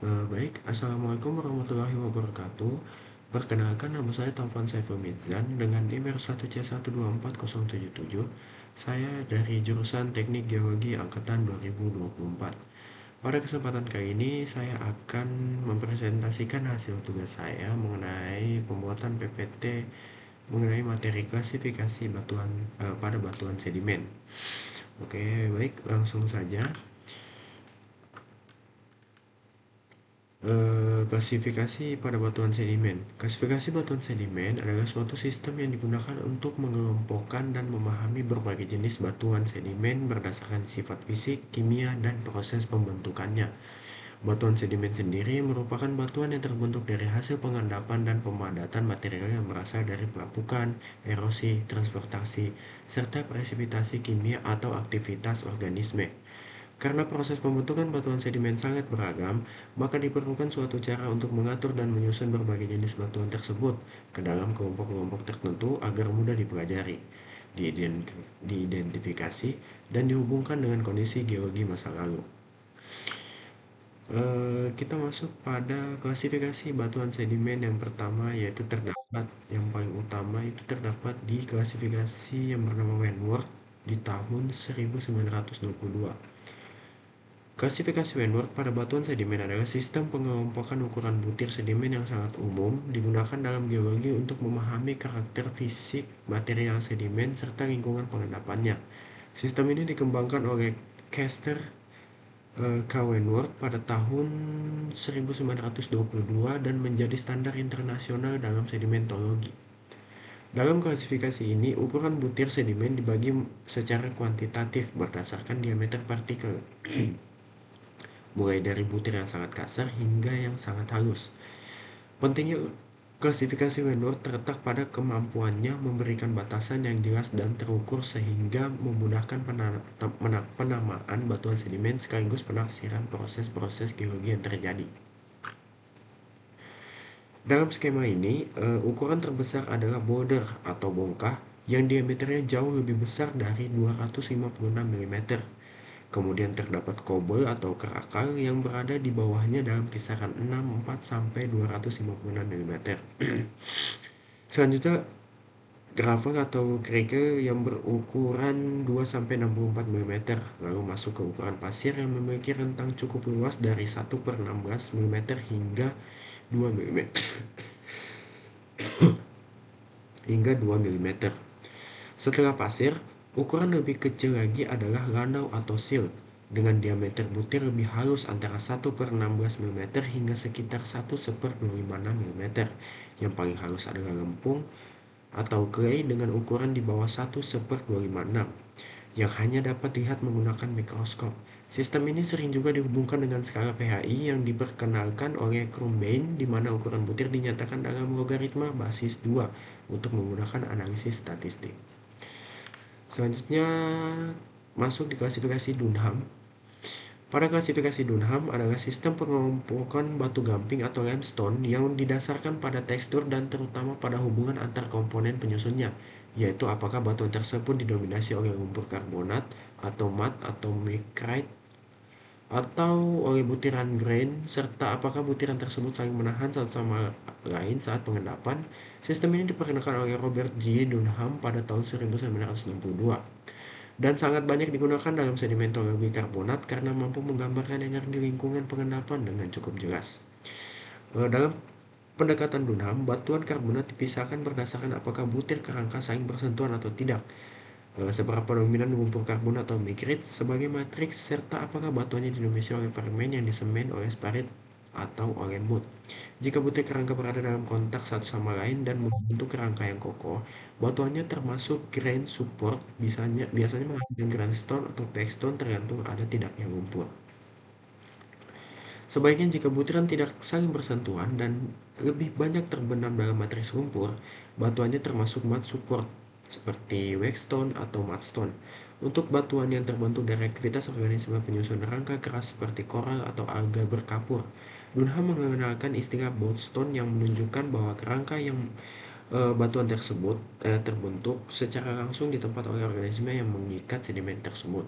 Baik, Assalamualaikum warahmatullahi wabarakatuh. Perkenalkan, nama saya Taufan Saiful Mizan dengan NIM R1C124077. Saya dari jurusan Teknik Geologi Angkatan 2024. Pada kesempatan kali ini, saya akan mempresentasikan hasil tugas saya mengenai pembuatan PPT mengenai materi klasifikasi pada batuan sedimen. Oke, baik, langsung saja. Klasifikasi pada batuan sedimen. Klasifikasi batuan sedimen adalah suatu sistem yang digunakan untuk mengelompokkan dan memahami berbagai jenis batuan sedimen berdasarkan sifat fisik, kimia, dan proses pembentukannya. Batuan sedimen sendiri merupakan batuan yang terbentuk dari hasil pengendapan dan pemadatan material yang berasal dari pelapukan, erosi, transportasi, serta presipitasi kimia atau aktivitas organisme. Karena proses pembentukan batuan sedimen sangat beragam, maka diperlukan suatu cara untuk mengatur dan menyusun berbagai jenis batuan tersebut ke dalam kelompok-kelompok tertentu agar mudah dipelajari, diidentifikasi, dan dihubungkan dengan kondisi geologi masa lalu. Kita masuk pada klasifikasi batuan sedimen yang pertama, yaitu yang paling utama itu terdapat di klasifikasi yang bernama Wentworth di tahun 1922. Klasifikasi Wentworth pada batuan sedimen adalah sistem pengelompokan ukuran butir sedimen yang sangat umum digunakan dalam geologi untuk memahami karakter fisik material sedimen serta lingkungan pengendapannya. Sistem ini dikembangkan oleh Kester K. Wentworth pada tahun 1922 dan menjadi standar internasional dalam sedimentologi. Dalam klasifikasi ini, ukuran butir sedimen dibagi secara kuantitatif berdasarkan diameter partikel, mulai dari butir yang sangat kasar hingga yang sangat halus. Pentingnya klasifikasi Wentworth terletak pada kemampuannya memberikan batasan yang jelas dan terukur sehingga memudahkan penamaan batuan sedimen sekaligus penafsiran proses-proses geologi yang terjadi. Dalam skema ini, ukuran terbesar adalah boulder atau bongkah yang diameternya jauh lebih besar dari 256 mm. Kemudian terdapat kobel atau kerakal yang berada di bawahnya dalam kisaran 64 sampai 256 mm. Selanjutnya, gravel atau krike yang berukuran 2 sampai 64 mm, lalu masuk ke ukuran pasir yang memiliki rentang cukup luas dari 1 per 16 mm hingga 2 mm. hingga 2 mm. Setelah pasir, ukuran lebih kecil lagi adalah lanau atau silt dengan diameter butir lebih halus antara 1 per 16 mm hingga sekitar 1 per 256 mm. Yang paling halus adalah lempung atau clay dengan ukuran di bawah 1 per 256 yang hanya dapat dilihat menggunakan mikroskop. Sistem ini sering juga dihubungkan dengan skala PHI yang diperkenalkan oleh Krumbein, di mana ukuran butir dinyatakan dalam logaritma basis 2 untuk menggunakan analisis statistik. Selanjutnya masuk di klasifikasi Dunham. Pada klasifikasi Dunham adalah sistem pengelompokan batu gamping atau limestone yang didasarkan pada tekstur dan terutama pada hubungan antar komponen penyusunnya, yaitu apakah batuan tersebut didominasi oleh lumpur karbonat atau mat atau micrite atau oleh butiran grain, serta apakah butiran tersebut saling menahan satu sama lain saat pengendapan. Sistem ini diperkenalkan oleh Robert J. Dunham pada tahun 1962 dan sangat banyak digunakan dalam sedimentologi karbonat karena mampu menggambarkan energi lingkungan pengendapan dengan cukup jelas. Dalam pendekatan Dunham, batuan karbonat dipisahkan berdasarkan apakah butir kerangka saling bersentuhan atau tidak, seberapa dominan lumpur karbon atau migrate sebagai matriks, serta apakah batuannya didominasi oleh permen yang disemen oleh sparit atau oleh mud. Jika butir kerangka berada dalam kontak satu sama lain dan membentuk kerangka yang kokoh, batuannya termasuk grain support, biasanya menghasilkan grindstone atau backstone tergantung ada tidaknya lumpur. Sebaiknya jika butiran tidak saling bersentuhan dan lebih banyak terbenam dalam matriks lumpur, batuannya termasuk mud support seperti wexstone atau mudstone. Untuk batuan yang terbentuk dari aktivitas organisme penyusun rangka keras seperti koral atau alga berkapur, Dunham mengenalkan istilah boatstone yang menunjukkan bahwa kerangka yang batuan tersebut terbentuk secara langsung di tempat oleh organisme yang mengikat sedimen tersebut.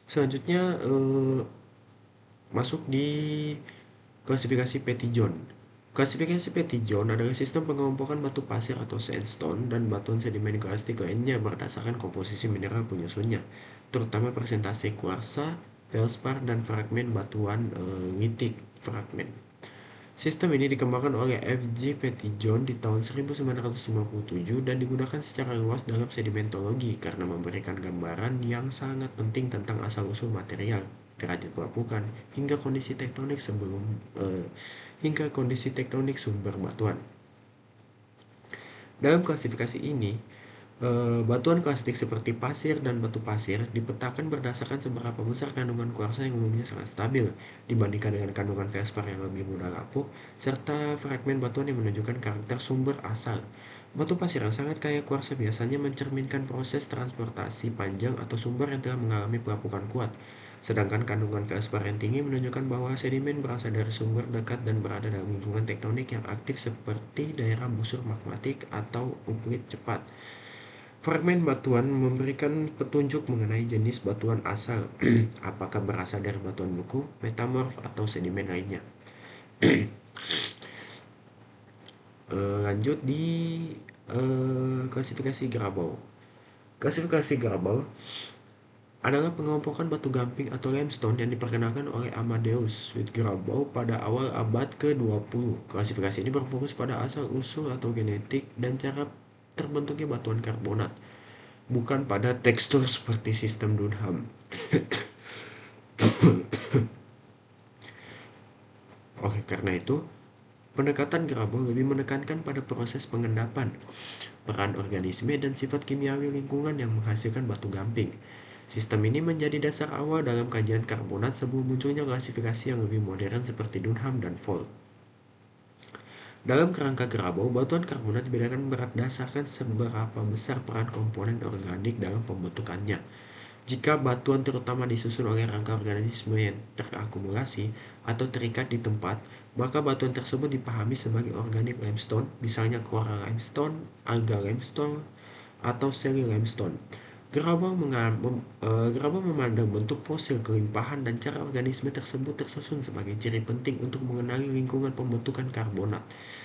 Selanjutnya, Masuk di klasifikasi Pettijohn. Klasifikasi Pettijohn adalah sistem pengelompokan batu pasir atau sandstone dan batuan sedimen karstik lainnya berdasarkan komposisi mineral penyusunnya, terutama persentase kuarsa, feldspar, dan fragmen batuan litik fragmen. Sistem ini dikembangkan oleh F.J. Pettijohn di tahun 1957 dan digunakan secara luas dalam sedimentologi karena memberikan gambaran yang sangat penting tentang asal-usul material, derajat pelapukan, hingga kondisi tektonik sumber batuan. Dalam klasifikasi ini, batuan karstik seperti pasir dan batu pasir dipetakan berdasarkan seberapa besar kandungan kuarsa yang umumnya sangat stabil dibandingkan dengan kandungan felspar yang lebih mudah lapuk, serta fragmen batuan yang menunjukkan karakter sumber asal. Batu pasir yang sangat kaya kuarsa biasanya mencerminkan proses transportasi panjang atau sumber yang telah mengalami pelapukan kuat. Sedangkan kandungan felspar yang tinggi menunjukkan bahwa sedimen berasal dari sumber dekat dan berada dalam lingkungan tektonik yang aktif seperti daerah busur magmatik atau uklit cepat. Fragmen batuan memberikan petunjuk mengenai jenis batuan asal, apakah berasal dari batuan beku, metamorf, atau sedimen lainnya. Lanjut di klasifikasi Grabau. Klasifikasi Grabau adalah pengelompokan batu gamping atau limestone yang diperkenalkan oleh Amadeus Grabau pada awal abad ke-20. Klasifikasi ini berfokus pada asal-usul atau genetik dan cara terbentuknya batuan karbonat, bukan pada tekstur seperti sistem Dunham. Oleh karena itu, pendekatan Grabau lebih menekankan pada proses pengendapan, peran organisme, dan sifat kimiawi lingkungan yang menghasilkan batu gamping. Sistem ini menjadi dasar awal dalam kajian karbonat sebelum munculnya klasifikasi yang lebih modern seperti Dunham dan Vogt. Dalam kerangka Grabau, batuan karbonat dibedakan berdasarkan seberapa besar peran komponen organik dalam pembentukannya. Jika batuan terutama disusun oleh rangka organisme yang terakumulasi atau terikat di tempat, maka batuan tersebut dipahami sebagai organik limestone, misalnya coral limestone, alga limestone, atau shelly limestone. Grabau memandang bentuk fosil kelimpahan dan cara organisme tersebut tersusun sebagai ciri penting untuk mengenali lingkungan pembentukan karbonat.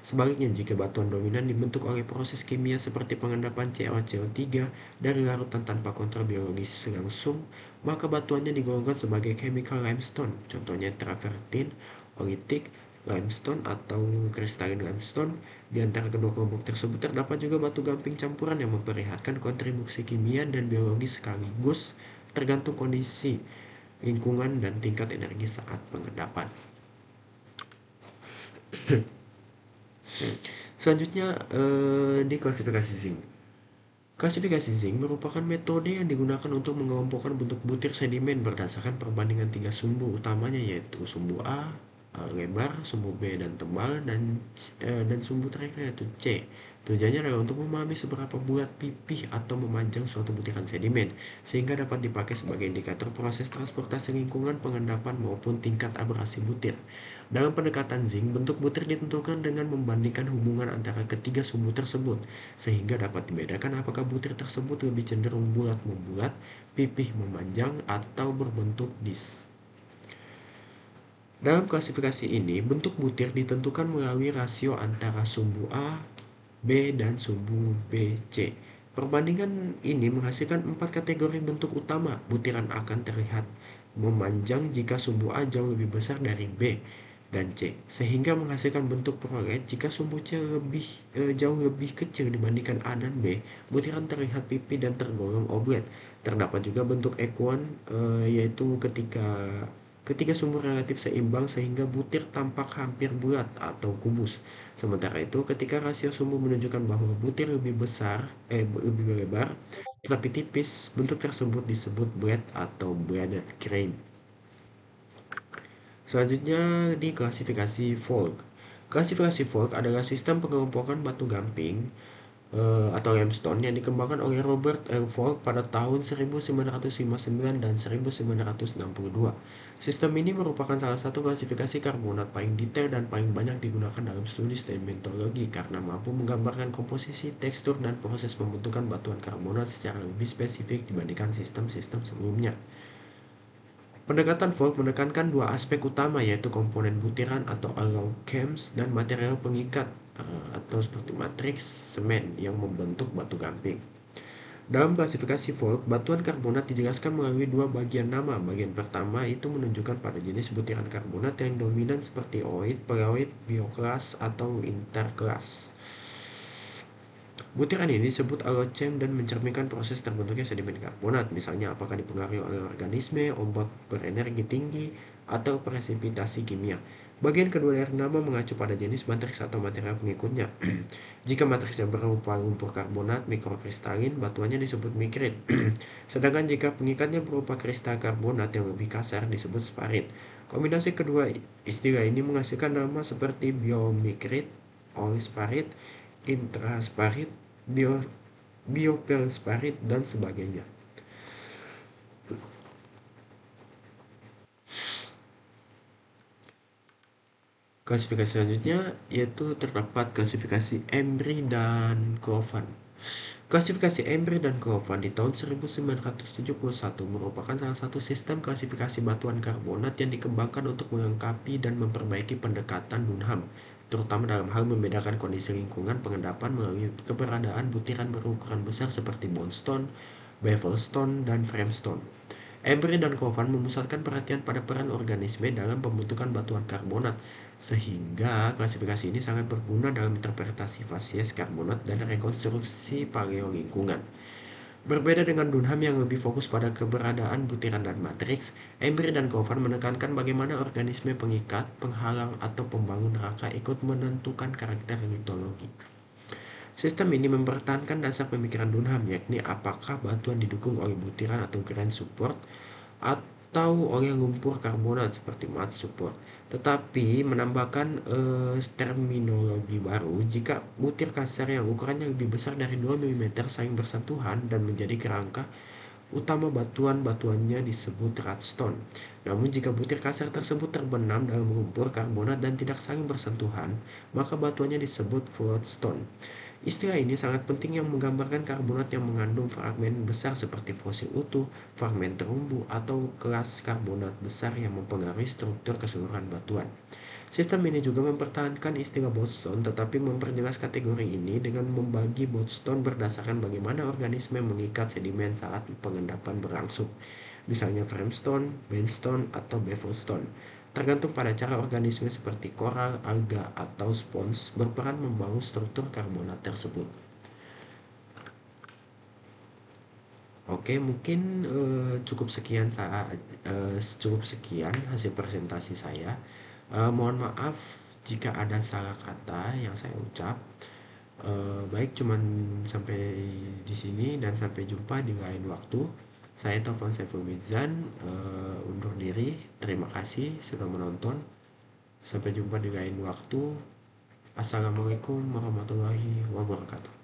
Sebaliknya, jika batuan dominan dibentuk oleh proses kimia seperti pengendapan CaCO3 dari larutan tanpa kontrol biologis langsung, maka batuannya digolongkan sebagai chemical limestone, contohnya travertine, olitik, limestone atau crystalline limestone. Di antara kedua kelompok tersebut terdapat juga batu gamping campuran yang memperlihatkan kontribusi kimia dan biologi sekaligus tergantung kondisi lingkungan dan tingkat energi saat pengendapan. Selanjutnya di klasifikasi zinc. Klasifikasi zinc merupakan metode yang digunakan untuk mengelompokkan bentuk butir sedimen berdasarkan perbandingan tiga sumbu utamanya, yaitu sumbu A, lebar, sumbu B dan tebal, dan sumbu terakhir yaitu C. Tujuannya adalah untuk memahami seberapa bulat, pipih, atau memanjang suatu butiran sedimen, sehingga dapat dipakai sebagai indikator proses transportasi lingkungan, pengendapan, maupun tingkat abrasi butir. Dalam pendekatan zinc, bentuk butir ditentukan dengan membandingkan hubungan antara ketiga sumbu tersebut, sehingga dapat dibedakan apakah butir tersebut lebih cenderung bulat membulat, pipih memanjang, atau berbentuk disk. Dalam klasifikasi ini, bentuk butir ditentukan melalui rasio antara sumbu A, B, dan sumbu BC. Perbandingan ini menghasilkan 4 kategori bentuk utama. Butiran akan terlihat memanjang jika sumbu A jauh lebih besar dari B dan C, sehingga menghasilkan bentuk prolet. Jika sumbu C jauh lebih kecil dibandingkan A dan B, butiran terlihat pipih dan tergolong oblet. Terdapat juga bentuk ekuan, yaitu ketika sumbu relatif seimbang sehingga butir tampak hampir bulat atau kubus. Sementara itu, ketika rasio sumbu menunjukkan bahwa butir lebih lebar, tetapi tipis, bentuk tersebut disebut blade atau bladed grain. Selanjutnya di klasifikasi Vogt. Klasifikasi Vogt adalah sistem pengelompokan batu gamping atau limestone yang dikembangkan oleh Robert L. Vogt pada tahun 1959 dan 1962. Sistem ini merupakan salah satu klasifikasi karbonat paling detail dan paling banyak digunakan dalam studi sedimentologi karena mampu menggambarkan komposisi, tekstur, dan proses pembentukan batuan karbonat secara lebih spesifik dibandingkan sistem-sistem sebelumnya. Pendekatan Vogt menekankan dua aspek utama, yaitu komponen butiran atau allochems dan material pengikat atau seperti matriks semen yang membentuk batu gamping. Dalam klasifikasi Vogt, batuan karbonat dijelaskan melalui dua bagian nama. Bagian pertama itu menunjukkan pada jenis butiran karbonat yang dominan seperti ooid, peroid, bioklas, atau interklas. Butiran ini disebut allochem dan mencerminkan proses terbentuknya sedimen karbonat, misalnya apakah dipengaruhi oleh organisme, ombak berenergi tinggi, atau presipitasi kimia. Bagian kedua dari nama mengacu pada jenis matriks atau material pengikutnya. Jika matriksnya berupa lumpur karbonat mikrokristalin, batuannya disebut mikrit. Sedangkan jika pengikatnya berupa kristal karbonat yang lebih kasar disebut sparit. Kombinasi kedua istilah ini menghasilkan nama seperti biomikrit, olsparit, intrasparit, biofelsparit, dan sebagainya. Klasifikasi selanjutnya yaitu terdapat klasifikasi Embry dan Crofan. Klasifikasi Embry dan Crofan di tahun 1971 merupakan salah satu sistem klasifikasi batuan karbonat yang dikembangkan untuk melengkapi dan memperbaiki pendekatan Dunham, terutama dalam hal membedakan kondisi lingkungan pengendapan melalui keberadaan butiran berukuran besar seperti Bondstone, Bevelstone, dan Framestone. Embry dan Crofan memusatkan perhatian pada peran organisme dalam pembentukan batuan karbonat, sehingga klasifikasi ini sangat berguna dalam interpretasi fasies karbonat dan rekonstruksi paleolingkungan. Berbeda dengan Dunham yang lebih fokus pada keberadaan butiran dan matriks, Embry dan Crofan menekankan bagaimana organisme pengikat, penghalang, atau pembangun rangka ikut menentukan karakter litologi. Sistem ini mempertahankan dasar pemikiran Dunham, yakni apakah batuan didukung oleh butiran atau grain support atau oleh lumpur karbonat seperti mud support, tetapi menambahkan terminologi baru jika butir kasar yang ukurannya lebih besar dari 2 mm saling bersentuhan dan menjadi kerangka utama batuan-batuannya disebut radstone. Namun jika butir kasar tersebut terbenam dalam lumpur karbonat dan tidak saling bersentuhan, maka batuannya disebut floatstone. Istilah ini sangat penting yang menggambarkan karbonat yang mengandung fragmen besar seperti fosil utuh, fragmen terumbu, atau kelas karbonat besar yang mempengaruhi struktur keseluruhan batuan. Sistem ini juga mempertahankan istilah Botstone tetapi memperjelas kategori ini dengan membagi Botstone berdasarkan bagaimana organisme mengikat sedimen saat pengendapan berlangsung, misalnya Framestone, Bendstone, atau Bevelstone. Tergantung pada cara organisme seperti koral, alga, atau spons berperan membangun struktur karbonat tersebut. Oke, mungkin cukup sekian hasil presentasi saya. Mohon maaf jika ada salah kata yang saya ucap. Baik, cuman sampai di sini dan sampai jumpa di lain waktu. Saya Taufan Saiful Mizan, undur diri. Terima kasih sudah menonton. Sampai jumpa di lain waktu. Assalamualaikum warahmatullahi wabarakatuh.